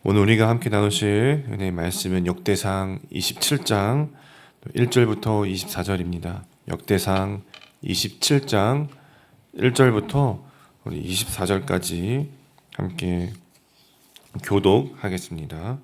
오늘 우리가 함께 나누실 은혜의 말씀은 역대상 27장 1절부터 24절입니다. 역대상 27장 1절부터 우리 24절까지 함께 교독하겠습니다.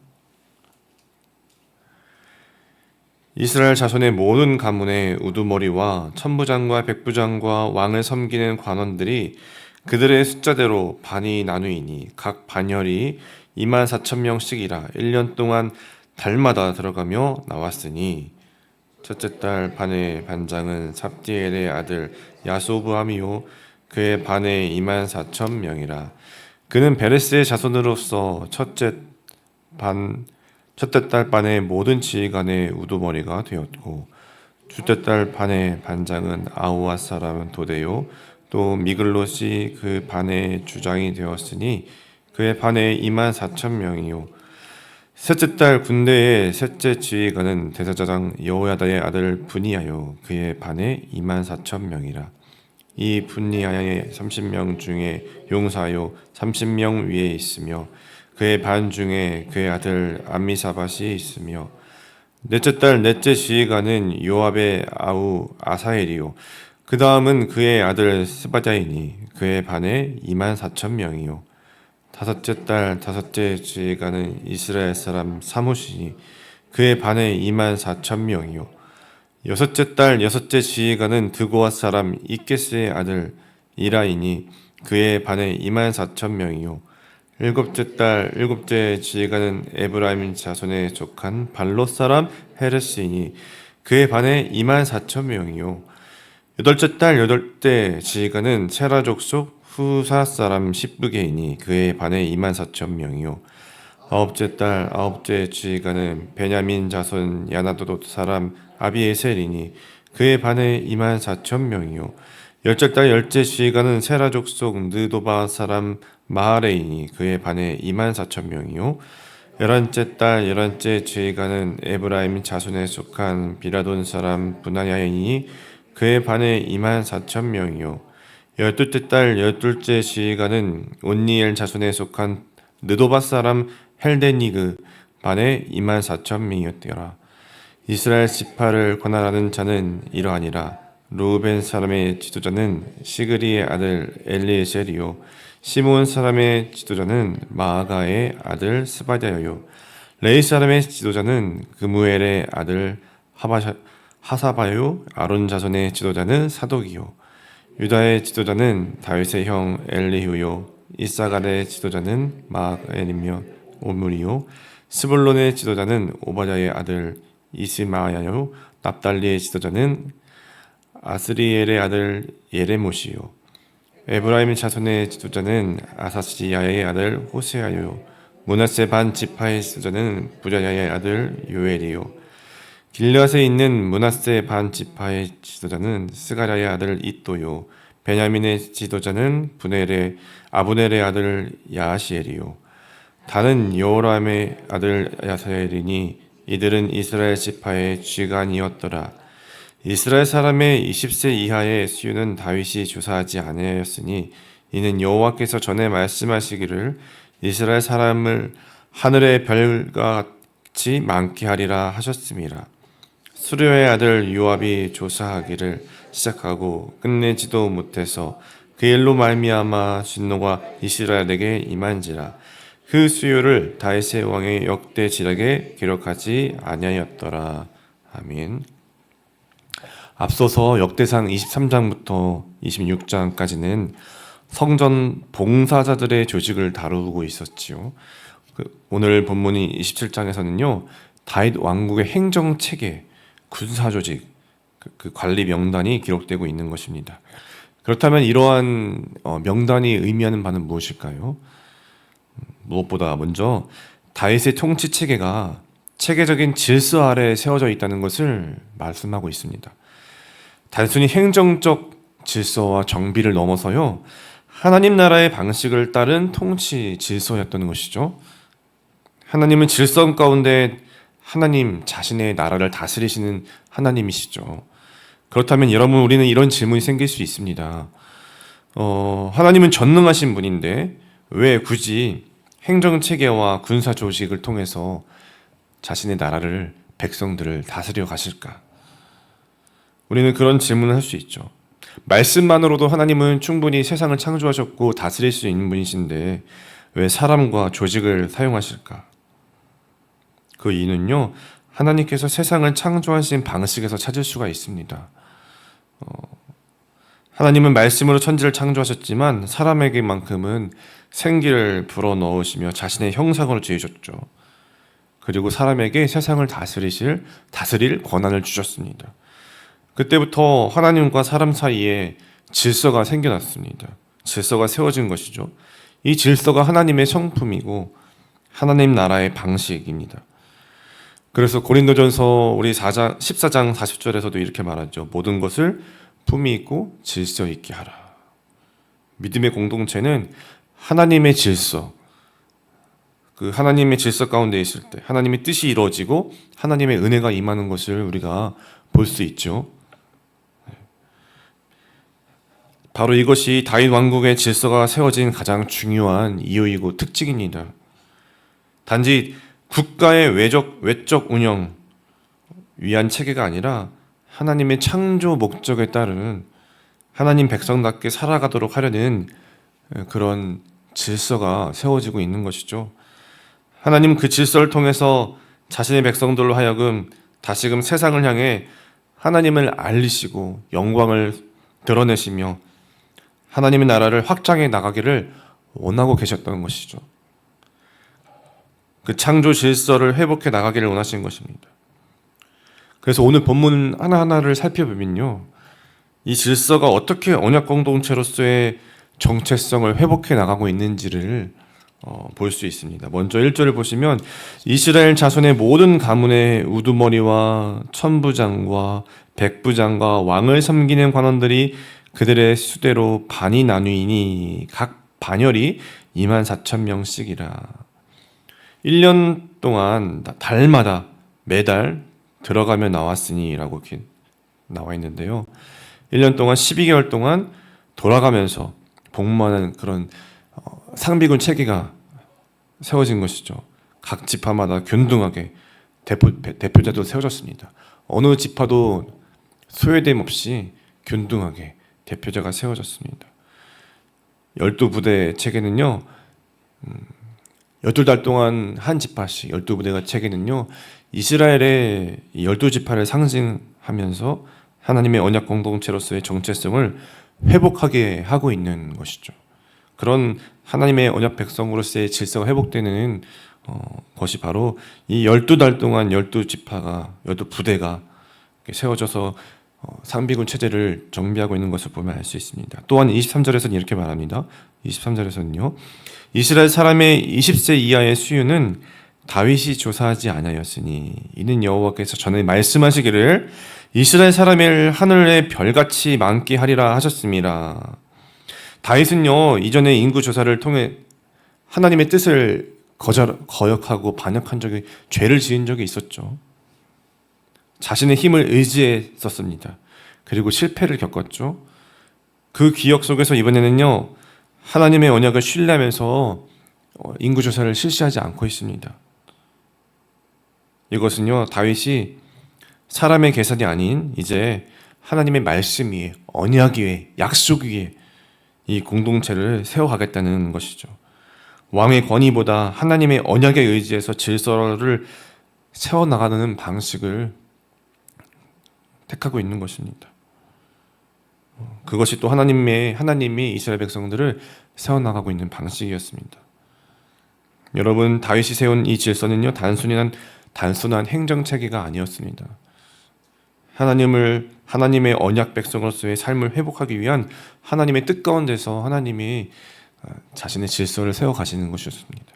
이스라엘 자손의 모든 가문의 우두머리와 천부장과 백부장과 왕을 섬기는 관원들이 그들의 숫자대로 반이 나누이니 각 반열이 24,000명씩이라 1년 동안 달마다 들어가며 나왔으니 첫째 달 반의 반장은 삽디엘의 아들 야소부함이요 그의 반에 24,000명이라. 그는 베레스의 자손으로서 첫째 달 반의 모든 지휘관의 우두머리가 되었고, 둘째 달 반의 반장은 아우앗 사람 도데요 또 미글롯이 그 반의 주장이 되었으니 그의 반에 24,000명이요 셋째 달 군대의 셋째 지휘관은 대제사장 여호야다의 아들 분이하요 그의 반에 24,000명이라. 이 분니야의 30명 중에 용사요 30명 위에 있으며 그의 반 중에 그의 아들 암미사밧이 있으며, 넷째 달 넷째 지휘관은 요압의 아우 아사엘이요 그 다음은 그의 아들 스바자이니 그의 반에 24,000명이요 다섯째 달 다섯째 지휘관은 이스라엘 사람 사무시니 그의 반에 24,000명이요 여섯째 달 여섯째 지휘관은 드고아 사람 이케스의 아들 이라이니 그의 반에 24,000명이요 일곱째 달 일곱째 지휘관은 에브라임 자손에 속한 발롯 사람 헤르시니 그의 반에 24,000명이요 여덟째 달 여덟째 지휘관은 세라 족속 후사 사람 십부게이니 그의 반에 24,000명이요 아홉째 달 아홉째 지휘관은 베냐민 자손 야나도도 사람 아비에셀이니 그의 반에 24,000명이요 열째 달 열째 지휘관은 세라 족속 느도바 사람 마하레이니 그의 반에 24,000명이요 열한째 달 열한째 지휘관은 에브라임 자손에 속한 비라돈 사람 분하야이니 그의 반에 24,000명이요 열둘째 달 열둘째 지휘관은 온니엘 자손에 속한 느도바 사람 헬데니그 반에 24,000명이었더라. 이스라엘 지파를 관할하는 자는 이러하니라. 루벤 사람의 지도자는 시그리의 아들 엘리에셀이요 시므온 사람의 지도자는 마아가의 아들 스바랴요 레이 사람의 지도자는 그무엘의 아들 하사바요 아론 자손의 지도자는 사독이요 유다의 지도자는 다윗의 형 엘리후요 이사갈의 지도자는 마엘이며 오므리요 스불론의 지도자는 오바댜의 아들 이스마야요 납달리의 지도자는 아스리엘의 아들 예레모시요 에브라임 자손의 지도자는 아사시야의 아들 호세아요 므낫세 반 지파의 지도자는 부랴야의 아들 요엘이요 길앗에 있는 므낫세 반 지파의 지도자는 스가랴의 아들 이또요 베냐민의 지도자는 아브넬의 아들 야시엘이요 다는 여호람의 아들 야사엘이니 이들은 이스라엘 지파의 쥐관이었더라. 이스라엘 사람의 20세 이하의 수유는 다윗이 조사하지 아니하였으니 이는 여호와께서 전에 말씀하시기를 이스라엘 사람을 하늘의 별과 같이 많게 하리라 하셨음이라. 수르의 아들 요압이 조사하기를 시작하고 끝내지도 못해서 그 일로 말미암아 진노가 이스라엘에게 임한지라. 그 수요를 다윗의 왕의 역대 지략에 기록하지 아니하였더라. 아멘. 앞서서 역대상 23장부터 26장까지는 성전 봉사자들의 조직을 다루고 있었지요. 오늘 본문인 27장에서는요 다윗 왕국의 행정 체계, 군사 조직, 그 관리 명단이 기록되고 있는 것입니다. 그렇다면 이러한 명단이 의미하는 바는 무엇일까요? 무엇보다 먼저 다윗의 통치 체계가 체계적인 질서 아래 세워져 있다는 것을 말씀하고 있습니다. 단순히 행정적 질서와 정비를 넘어서요 하나님 나라의 방식을 따른 통치 질서였던 것이죠. 하나님은 질서 가운데 하나님 자신의 나라를 다스리시는 하나님이시죠. 그렇다면 여러분, 우리는 이런 질문이 생길 수 있습니다. 하나님은 전능하신 분인데 왜 굳이 행정 체계와 군사 조직을 통해서 자신의 나라를, 백성들을 다스려 가실까? 우리는 그런 질문을 할 수 있죠. 말씀만으로도 하나님은 충분히 세상을 창조하셨고 다스릴 수 있는 분이신데 왜 사람과 조직을 사용하실까? 그 이유는요, 하나님께서 세상을 창조하신 방식에서 찾을 수가 있습니다. 하나님은 말씀으로 천지를 창조하셨지만 사람에게만큼은 생기를 불어넣으시며 자신의 형상으로 지으셨죠. 그리고 사람에게 세상을 다스릴 권한을 주셨습니다. 그때부터 하나님과 사람 사이에 질서가 생겨났습니다. 질서가 세워진 것이죠. 이 질서가 하나님의 성품이고 하나님 나라의 방식입니다. 그래서 고린도전서 우리 14장 40절에서도 이렇게 말하죠. 모든 것을 품위 있고 질서 있게 하라. 믿음의 공동체는 하나님의 질서, 그 하나님의 질서 가운데 있을 때 하나님의 뜻이 이루어지고 하나님의 은혜가 임하는 것을 우리가 볼 수 있죠. 바로 이것이 다윗 왕국의 질서가 세워진 가장 중요한 이유이고 특징입니다. 단지 국가의 외적 운영 위한 체계가 아니라 하나님의 창조 목적에 따른 하나님 백성답게 살아가도록 하려는 그런 질서가 세워지고 있는 것이죠. 하나님 그 질서를 통해서 자신의 백성들로 하여금 다시금 세상을 향해 하나님을 알리시고 영광을 드러내시며 하나님의 나라를 확장해 나가기를 원하고 계셨던 것이죠. 그 창조 질서를 회복해 나가기를 원하시는 것입니다. 그래서 오늘 본문 하나하나를 살펴보면요, 이 질서가 어떻게 언약 공동체로서의 정체성을 회복해 나가고 있는지를 볼 수 있습니다. 먼저 1절을 보시면 이스라엘 자손의 모든 가문의 우두머리와 천부장과 백부장과 왕을 섬기는 관원들이 그들의 수대로 반이 나뉘니 각 반열이 24,000명씩이라. 1년 동안 달마다 매달 들어가며 나왔으니 라고 이렇게 나와 있는데요. 1년 동안 12개월 동안 돌아가면서 복무하는 그런 상비군 체계가 세워진 것이죠. 각 지파마다 균등하게 대표자도 세워졌습니다. 어느 지파도 소외됨 없이 균등하게 대표자가 세워졌습니다. 12부대 체계는요, 12달 동안 한 지파씩 12부대가 체계는요, 이스라엘의 12지파를 상징하면서 하나님의 언약 공동체로서의 정체성을 회복하게 하고 있는 것이죠. 그런 하나님의 언약 백성으로서의 질서가 회복되는 것이 바로 이 12달 동안 12지파가 12부대가 세워져서 상비군 체제를 정비하고 있는 것을 보면 알 수 있습니다. 또한 23절에서는 이렇게 말합니다. 23절에서는요, 이스라엘 사람의 20세 이하의 수유는 다윗이 조사하지 아니하였으니 이는 여호와께서 전에 말씀하시기를 이스라엘 사람을 하늘의 별같이 많게 하리라 하셨습니다. 다윗은요, 이전에 인구 조사를 통해 하나님의 뜻을 거역하고 반역한 적이, 죄를 지은 적이 있었죠. 자신의 힘을 의지했었습니다. 그리고 실패를 겪었죠. 그 기억 속에서 이번에는요, 하나님의 언약을 신뢰하면서 인구조사를 실시하지 않고 있습니다. 이것은요, 다윗이 사람의 계산이 아닌 이제 하나님의 말씀 위에, 언약 위에, 약속 위에 이 공동체를 세워가겠다는 것이죠. 왕의 권위보다 하나님의 언약에 의지해서 질서를 세워나가는 방식을 택하고 있는 것입니다. 그것이 또 하나님이 이스라엘 백성들을 세워나가고 있는 방식이었습니다. 여러분, 다윗이 세운 이 질서는요, 단순한 행정체계가 아니었습니다. 하나님의 언약 백성으로서의 삶을 회복하기 위한 하나님의 뜻 가운데서 하나님이 자신의 질서를 세워가시는 것이었습니다.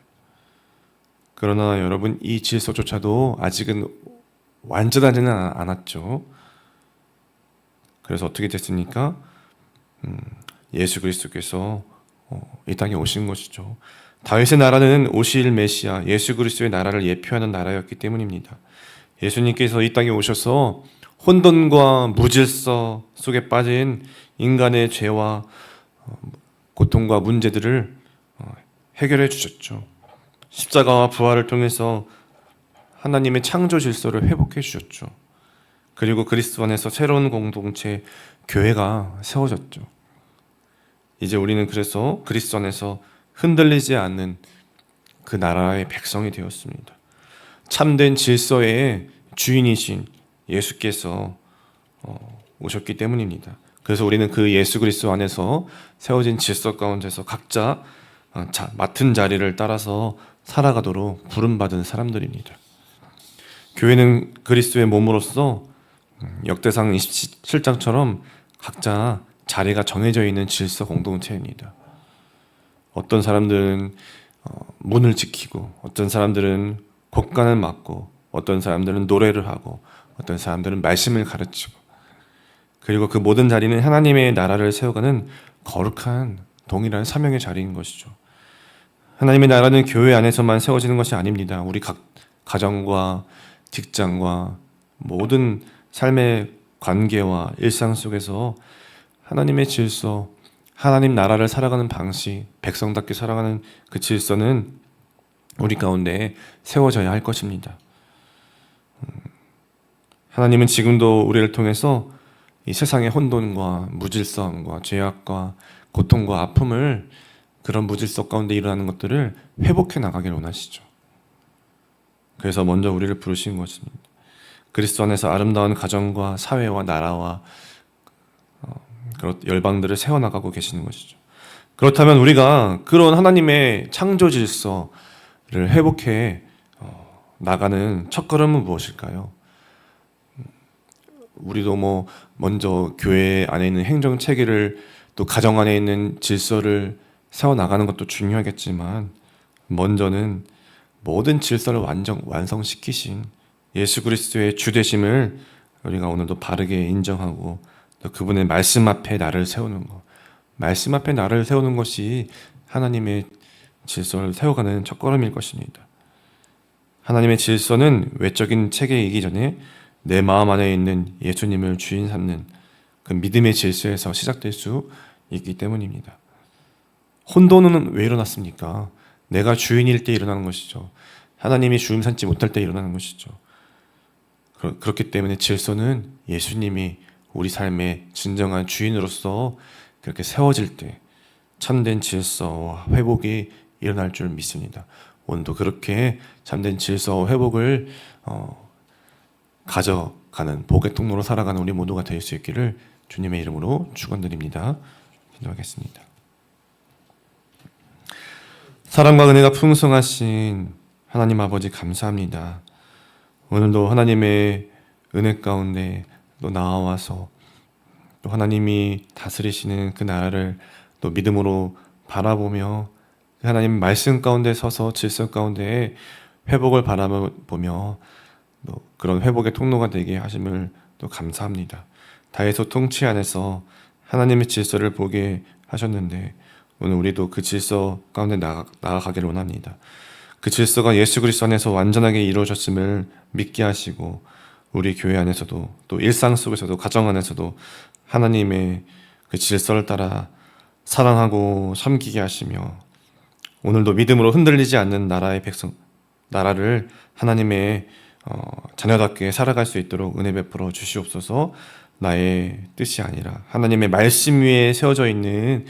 그러나 여러분, 이 질서조차도 아직은 완전하지는 않았죠. 그래서 어떻게 됐습니까? 예수 그리스도께서 이 땅에 오신 것이죠. 다윗의 나라는 오실 메시아 예수 그리스도의 나라를 예표하는 나라였기 때문입니다. 예수님께서 이 땅에 오셔서 혼돈과 무질서 속에 빠진 인간의 죄와 고통과 문제들을 해결해 주셨죠. 십자가와 부활을 통해서 하나님의 창조 질서를 회복해 주셨죠. 그리고 그리스도 안에서 새로운 공동체 교회가 세워졌죠. 이제 우리는 그래서 그리스도 안에서 흔들리지 않는 그 나라의 백성이 되었습니다. 참된 질서의 주인이신 예수께서 오셨기 때문입니다. 그래서 우리는 그 예수 그리스도 안에서 세워진 질서 가운데서 각자 맡은 자리를 따라서 살아가도록 부름받은 사람들입니다. 교회는 그리스도의 몸으로서 역대상 27장처럼 각자 자리가 정해져 있는 질서 공동체입니다. 어떤 사람들은 문을 지키고, 어떤 사람들은 곡간을 맡고, 어떤 사람들은 노래를 하고, 어떤 사람들은 말씀을 가르치고, 그리고 그 모든 자리는 하나님의 나라를 세워가는 거룩한 동일한 사명의 자리인 것이죠. 하나님의 나라는 교회 안에서만 세워지는 것이 아닙니다. 우리 각 가정과 직장과 모든 삶의 관계와 일상 속에서 하나님의 질서, 하나님 나라를 살아가는 방식, 백성답게 살아가는 그 질서는 우리 가운데 세워져야 할 것입니다. 하나님은 지금도 우리를 통해서 이 세상의 혼돈과 무질서함과 죄악과 고통과 아픔을, 그런 무질서 가운데 일어나는 것들을 회복해 나가기를 원하시죠. 그래서 먼저 우리를 부르신 것입니다. 그리스도 안에서 아름다운 가정과 사회와 나라와 그런 열방들을 세워나가고 계시는 것이죠. 그렇다면 우리가 그런 하나님의 창조 질서를 회복해 나가는 첫걸음은 무엇일까요? 우리도 먼저 교회 안에 있는 행정 체계를, 또 가정 안에 있는 질서를 세워나가는 것도 중요하겠지만, 먼저는 모든 질서를 완성시키신 예수 그리스도의 주되심을 우리가 오늘도 바르게 인정하고, 또 그분의 말씀 앞에 나를 세우는 것, 말씀 앞에 나를 세우는 것이 하나님의 질서를 세워가는 첫걸음일 것입니다. 하나님의 질서는 외적인 체계이기 전에 내 마음 안에 있는 예수님을 주인 삼는 그 믿음의 질서에서 시작될 수 있기 때문입니다. 혼돈은 왜 일어났습니까? 내가 주인일 때 일어나는 것이죠. 하나님이 주임 삼지 못할 때 일어나는 것이죠. 그렇기 때문에 질서는 예수님이 우리 삶의 진정한 주인으로서 그렇게 세워질 때 참된 질서와 회복이 일어날 줄 믿습니다. 오늘도 그렇게 참된 질서와 회복을 가져가는 복의 통로로 살아가는 우리 모두가 될 수 있기를 주님의 이름으로 축원드립니다. 기도하겠습니다. 사랑과 은혜가 풍성하신 하나님 아버지, 감사합니다. 오늘도 하나님의 은혜 가운데 또 나와서 또 하나님이 다스리시는 그 나라를 또 믿음으로 바라보며 하나님 말씀 가운데 서서 질서 가운데 회복을 바라보며 또 그런 회복의 통로가 되게 하심을 또 감사합니다. 다해서 통치 안에서 하나님의 질서를 보게 하셨는데, 오늘 우리도 그 질서 가운데 나아가기를 원합니다. 그 질서가 예수 그리스도 안에서 완전하게 이루어졌음을 믿게 하시고, 우리 교회 안에서도 또 일상 속에서도 가정 안에서도 하나님의 그 질서를 따라 사랑하고 섬기게 하시며, 오늘도 믿음으로 흔들리지 않는 나라를 하나님의 자녀답게 살아갈 수 있도록 은혜 베풀어 주시옵소서. 나의 뜻이 아니라 하나님의 말씀 위에 세워져 있는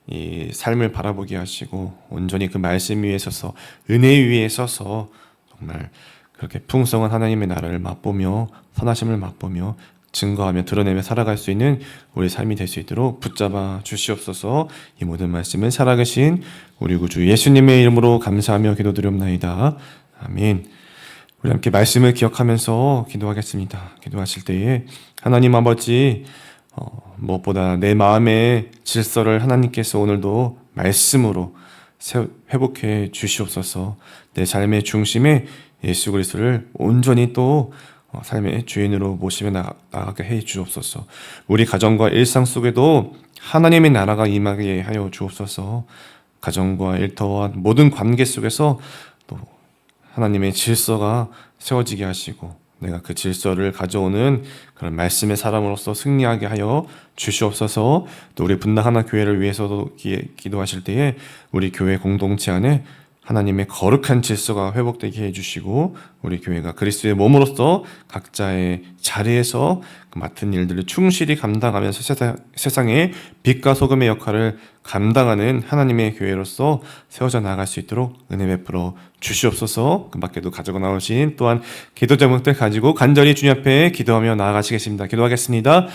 이 삶을 바라보게 하시고, 온전히 그 말씀 위에 서서, 은혜 위에 서서 정말 그렇게 풍성한 하나님의 나라를 맛보며 선하심을 맛보며 증거하며 드러내며 살아갈 수 있는 우리 삶이 될 수 있도록 붙잡아 주시옵소서. 이 모든 말씀을 살아계신 우리 구주 예수님의 이름으로 감사하며 기도드리옵나이다. 아멘. 우리 함께 말씀을 기억하면서 기도하겠습니다. 기도하실 때에 하나님 아버지, 무엇보다 내 마음의 질서를 하나님께서 오늘도 말씀으로 회복해 주시옵소서. 내 삶의 중심에 예수 그리스도를 온전히 또 삶의 주인으로 모시며 나아가게 해 주옵소서. 우리 가정과 일상 속에도 하나님의 나라가 임하게 하여 주옵소서. 가정과 일터와 모든 관계 속에서 또 하나님의 질서가 세워지게 하시고, 내가 그 질서를 가져오는 그런 말씀의 사람으로서 승리하게 하여 주시옵소서. 또 우리 분당 하나 교회를 위해서도 기도하실 때에 우리 교회 공동체 안에 하나님의 거룩한 질서가 회복되게 해주시고 우리 교회가 그리스도의 몸으로서 각자의 자리에서 그 맡은 일들을 충실히 감당하면서 세상에 빛과 소금의 역할을 감당하는 하나님의 교회로서 세워져 나아갈 수 있도록 은혜 베풀어 주시옵소서. 그 밖에도 가지고 나오신 또한 기도 제목들 가지고 간절히 주님 앞에 기도하며 나아가시겠습니다. 기도하겠습니다.